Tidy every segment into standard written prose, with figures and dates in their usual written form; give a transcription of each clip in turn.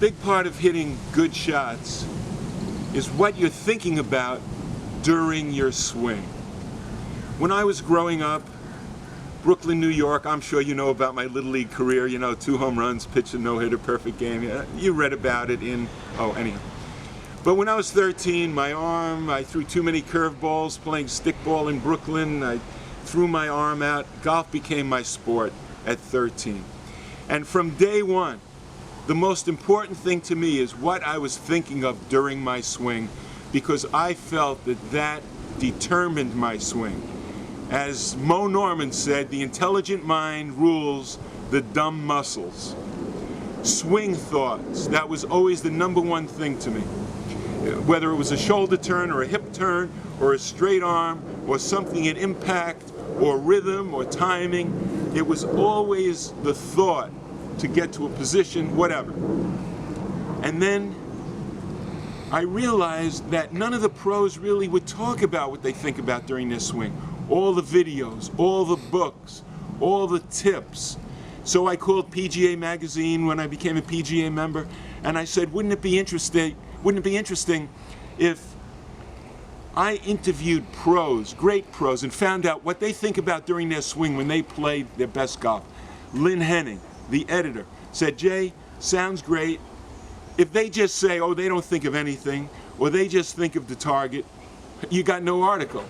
big part of hitting good shots is what you're thinking about during your swing. When I was growing up, Brooklyn, New York, I'm sure you know about my Little League career, 2 home runs, pitched a no-hitter, perfect game. You read about it anyhow. But when I was 13, my arm, I threw too many curveballs playing stickball in Brooklyn. I threw my arm out. Golf became my sport at 13. And from day one, the most important thing to me is what I was thinking of during my swing, because I felt that determined my swing. As Mo Norman said, the intelligent mind rules the dumb muscles. Swing thoughts, that was always the number one thing to me. Whether it was a shoulder turn or a hip turn or a straight arm or something in impact or rhythm or timing, it was always the thought to get to a position, whatever. And then I realized that none of the pros really would talk about what they think about during their swing. All the videos, all the books, all the tips. So I called PGA Magazine when I became a PGA member, and I said, wouldn't it be interesting if I interviewed pros, great pros, and found out what they think about during their swing when they play their best golf. Lynn Henning, the editor, said, Jay, sounds great. If they just say, oh, they don't think of anything, or they just think of the target, you got no article.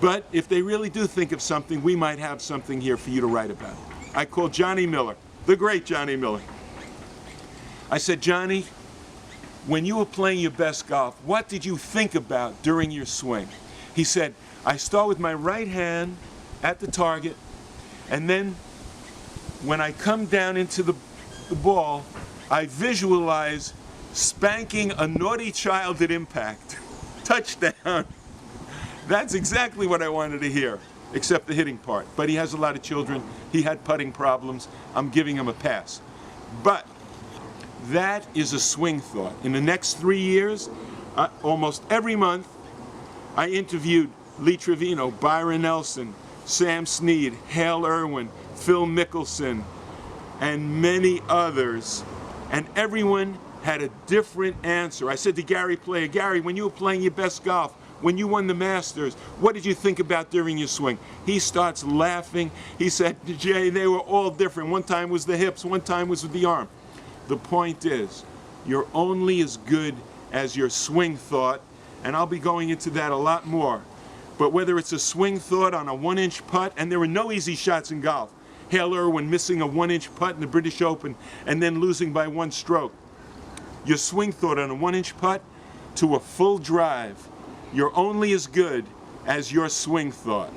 But if they really do think of something, we might have something here for you to write about. I called Johnny Miller, the great Johnny Miller. I said, Johnny, when you were playing your best golf, what did you think about during your swing? He said, I start with my right hand at the target, and then when I come down into the ball, I visualize spanking a naughty child at impact. Touchdown. That's exactly what I wanted to hear, except the hitting part. But he has a lot of children. He had putting problems. I'm giving him a pass. But that is a swing thought. In the next 3 years, almost every month, I interviewed Lee Trevino, Byron Nelson, Sam Snead, Hale Irwin, Phil Mickelson, and many others. And everyone had a different answer. I said to Gary Player, Gary, when you were playing your best golf, when you won the Masters, what did you think about during your swing? He starts laughing. He said, Jay, they were all different. One time was the hips, one time was with the arm. The point is, you're only as good as your swing thought, and I'll be going into that a lot more. But whether it's a swing thought on a 1-inch putt, and there were no easy shots in golf. Hale Irwin missing a 1-inch putt in the British Open and then losing by 1 stroke. Your swing thought on a 1-inch putt to a full drive, you're only as good as your swing thought.